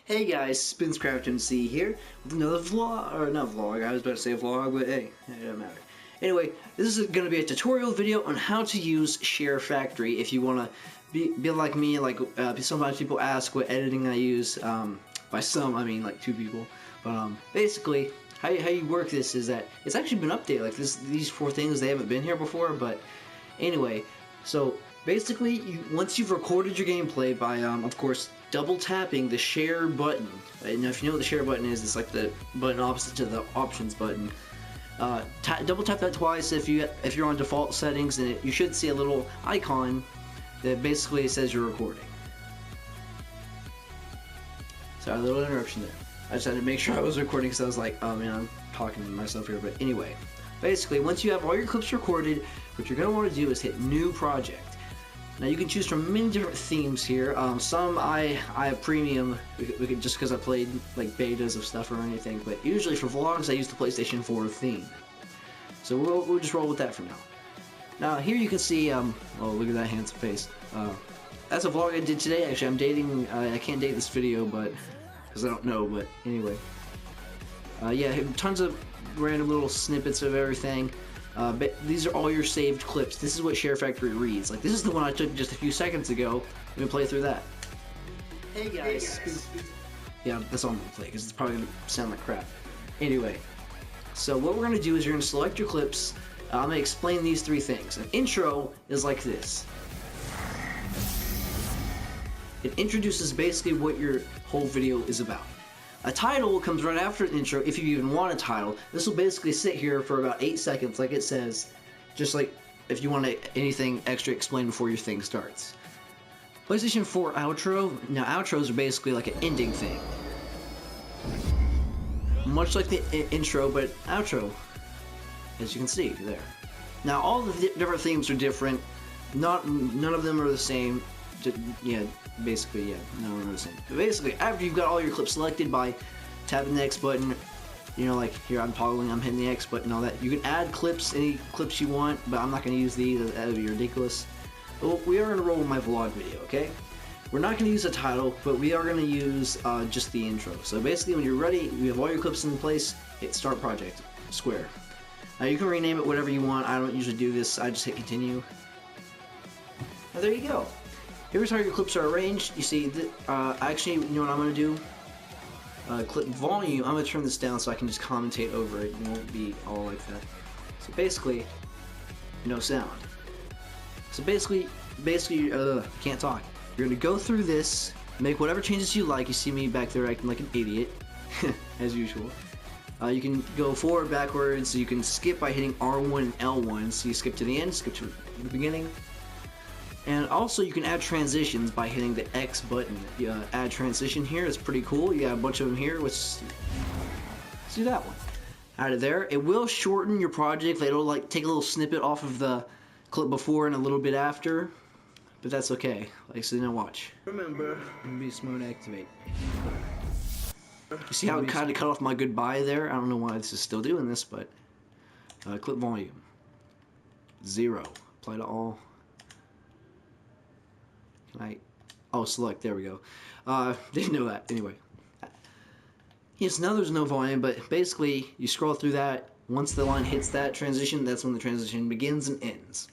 Hey guys, Spencecraftmc here with another vlog, or not vlog, I was about to say vlog, but hey, it doesn't matter. Anyway, this is going to be a tutorial video on how to use SHAREfactory if you want to be like me. Like sometimes people ask what editing I use. By some, I mean like two people. But basically, how you work this is that it's actually been updated. Like these four things, they haven't been here before. But anyway, so basically, once you've recorded your gameplay by, of course, double tapping the share button. Now, if you know what the share button is, it's like the button opposite to the options button. Double tap that twice if you're on default settings, and you should see a little icon that basically says you're recording. Sorry, a little interruption there. I just had to make sure I was recording because I was like, oh man, I'm talking to myself here. But anyway, basically, once you have all your clips recorded, what you're going to want to do is hit New Project. Now you can choose from many different themes here. Some I have premium, just because I played like betas of stuff or anything. But usually for vlogs, I use the PlayStation 4 theme. So we'll just roll with that for now. Now here you can see, oh look at that handsome face. That's a vlog I did today. Actually, I'm dating. I can't date this video, but because I don't know. But anyway, yeah, tons of random little snippets of everything. But these are all your saved clips. This is what SHAREfactory reads. Like, this is the one I took just a few seconds ago. Let me play through that. Hey guys. Yeah, that's all I'm going to play because it's probably going to sound like crap. Anyway, so what we're going to do is you're going to select your clips. I'm going to explain these three things. An intro is like this. It introduces basically what your whole video is about. A title comes right after the intro, if you even want a title. This will basically sit here for about 8 seconds, like it says, just like if you want anything extra explained before your thing starts. PlayStation 4 outro. Now outros are basically like an ending thing. Much like the intro, but outro, as you can see there. Now all the different themes are different. None of them are the same. Yeah, basically, yeah, no, we're the same. But basically, after you've got all your clips selected by tapping the X button, you know, like here I'm toggling, I'm hitting the X button, all that. You can add clips, any clips you want, but I'm not going to use these, that would be ridiculous. But we are going to roll with my vlog video, okay? We're not going to use a title, but we are going to use just the intro. So basically, when you're ready, you have all your clips in place, hit Start Project, square. Now you can rename it whatever you want. I don't usually do this, I just hit Continue. Now there you go. Here's how your clips are arranged. You see, actually, you know what I'm going to do? Clip volume, I'm going to turn this down so I can just commentate over it. It won't be all like that. So basically, no sound. So basically, can't talk. You're going to go through this, make whatever changes you like. You see me back there acting like an idiot, as usual. You can go forward, backwards, so you can skip by hitting R1 and L1. So you skip to the end, skip to the beginning. And also you can add transitions by hitting the X button. Add transition here is pretty cool. You got a bunch of them here. Let's do that one. Out of there. It will shorten your project. It'll like take a little snippet off of the clip before and a little bit after. But that's okay. Like, so now watch. Remember, Beast mode activate. You see how it kind of cut off my goodbye there? I don't know why this is still doing this, but clip volume 0. Apply to all. Select, there we go. Didn't know that, anyway. Yes, now there's no volume, but basically, you scroll through that. Once the line hits that transition, that's when the transition begins and ends.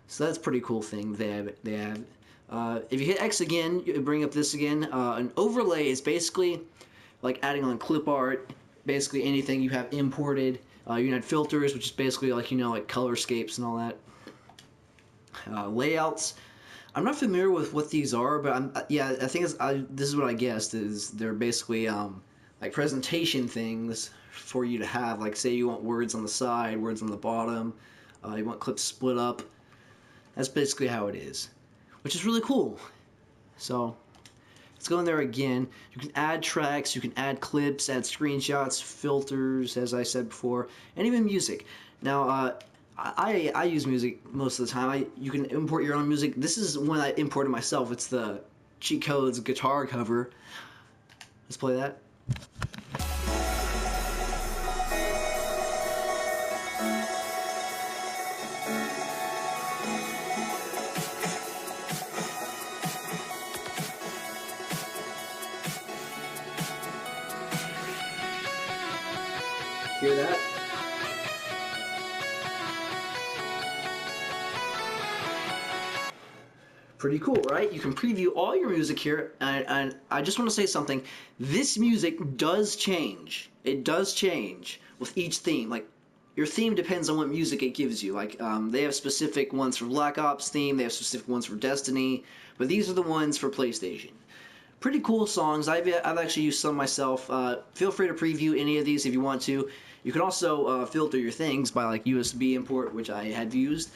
So that's a pretty cool thing they have. If you hit X again, you bring up this again. An overlay is basically like adding on clip art, basically anything you have imported. You can add filters, which is basically like, you know, like colorscapes and all that. Layouts. I'm not familiar with what these are, but yeah, I think this is what I guessed, is they're basically like presentation things for you to have. Like, say you want words on the side, words on the bottom, you want clips split up. That's basically how it is, which is really cool. So let's go in there again. You can add tracks, you can add clips, add screenshots, filters, as I said before, and even music. Now, I use music most of the time. You can import your own music. This is one I imported myself. It's the Cheat Codes guitar cover. Let's play that. Hear that? Pretty cool, right? You can preview all your music here, and I just want to say something. This music does change. It does change with each theme. Like, your theme depends on what music it gives you. Like, they have specific ones for Black Ops theme, they have specific ones for Destiny, but these are the ones for PlayStation. Pretty cool songs. I've actually used some myself. Feel free to preview any of these if you want to. You can also filter your things by like USB import, which I have used.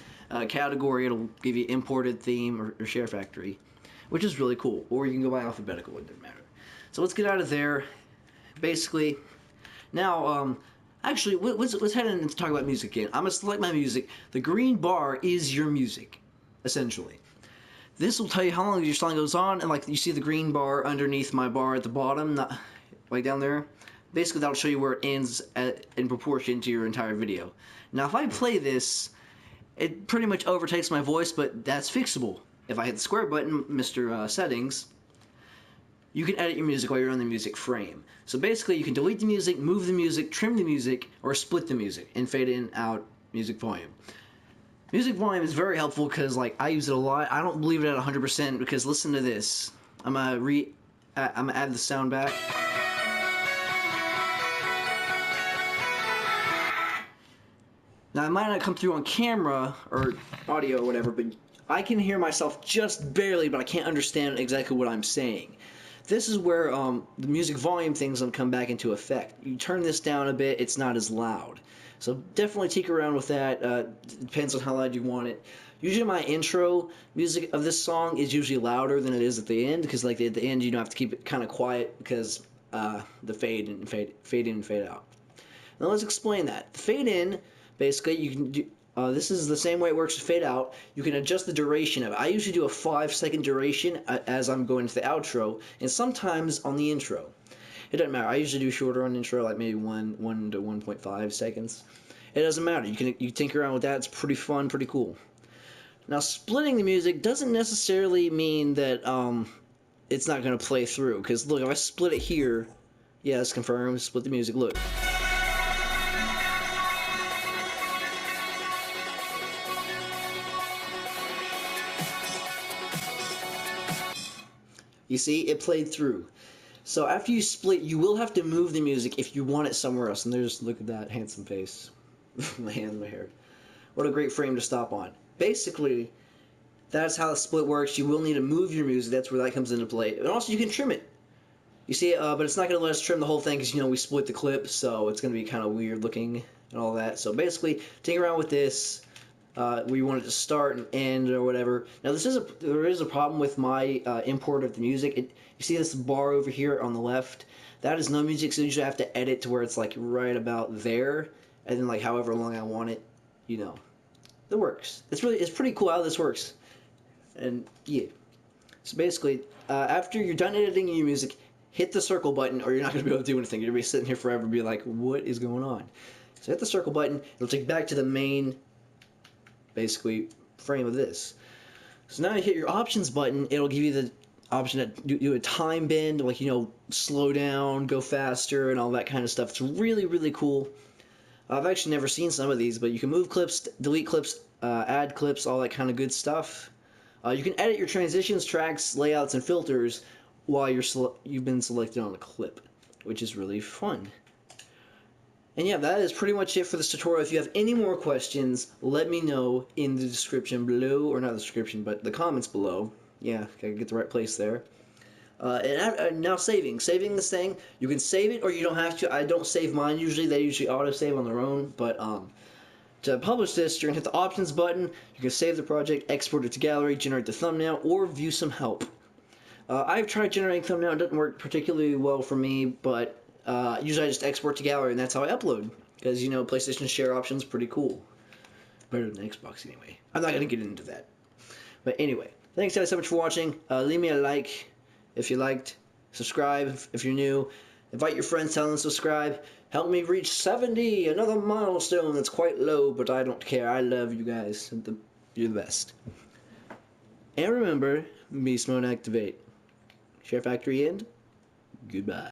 Category, it'll give you imported theme or SHAREfactory, which is really cool. Or you can go by alphabetical, it doesn't matter. So let's get out of there. Basically, now, actually, let's head in and talk about music again. I'm going to select my music. The green bar is your music, essentially. This will tell you how long your song goes on, and like you see the green bar underneath my bar at the bottom, not like down there. Basically, that'll show you where it ends in proportion to your entire video. Now, if I play this, it pretty much overtakes my voice, but that's fixable. If I hit the square button, Mr. Settings, you can edit your music while you're on the music frame. So basically, you can delete the music, move the music, trim the music, or split the music, and fade in, out, music volume. Music volume is very helpful because, like, I use it a lot. I don't believe it at 100% because listen to this. I'm gonna add the sound back. Now, it might not come through on camera or audio or whatever, but I can hear myself just barely, but I can't understand exactly what I'm saying. This is where the music volume thing's gonna come back into effect. You turn this down a bit, it's not as loud. So definitely tinker around with that. Depends on how loud you want it. Usually my intro music of this song is usually louder than it is at the end, because like at the end you don't have to keep it kind of quiet because the fade in and fade out. Now let's explain that. The fade in, basically, you can do. This is the same way it works with fade out. You can adjust the duration of it. I usually do a 5-second duration as I'm going to the outro, and sometimes on the intro. It doesn't matter. I usually do shorter on intro, like maybe 1 to 1.5 seconds. It doesn't matter. You tinker around with that. It's pretty fun, pretty cool. Now, splitting the music doesn't necessarily mean that it's not going to play through. Because look, if I split it here, yeah, it's confirmed. Split the music. Look. You see, it played through. So after you split, you will have to move the music if you want it somewhere else. And there's, look at that handsome face. My hands, my hair. What a great frame to stop on. Basically, that's how the split works. You will need to move your music. That's where that comes into play. And also, you can trim it. You see, but it's not going to let us trim the whole thing because, you know, we split the clip. So it's going to be kind of weird looking and all that. So basically, tinker around with this. We want it to start and end or whatever. Now there is a problem with my import of the music. You see this bar over here on the left? That is no music, so you usually have to edit to where it's like right about there, and then like however long I want it, you know. It works. It's pretty cool how this works. And yeah. So basically, after you're done editing your music, hit the circle button or you're not going to be able to do anything. You're going to be sitting here forever and be like, what is going on? So hit the circle button. It'll take you back to the main basically frame of this. So now you hit your options button, it'll give you the option to do a time bend, like, you know, slow down, go faster, and all that kind of stuff. It's really, really cool. I've actually never seen some of these, but you can move clips, delete clips, add clips, all that kind of good stuff. You can edit your transitions, tracks, layouts, and filters while you've been selected on a clip, which is really fun. And yeah, that is pretty much it for this tutorial. If you have any more questions, let me know in the description below, or not the description, but the comments below. Yeah, gotta get the right place there. And now saving this thing, you can save it or you don't have to. I don't save mine usually. They usually auto-save on their own, but to publish this, you're gonna hit the options button. You can save the project, export it to gallery, generate the thumbnail, or view some help. I've tried generating thumbnail. It doesn't work particularly well for me, but usually I just export to gallery, and that's how I upload. Because, you know, PlayStation share options pretty cool. Better than Xbox, anyway. I'm not going to get into that. But anyway, thanks guys so much for watching. Leave me a like if you liked. Subscribe if you're new. Invite your friends, tell them to subscribe. Help me reach 70, another milestone that's quite low, but I don't care. I love you guys. You're the best. And remember, beast mode activate. SHAREfactory end. Goodbye.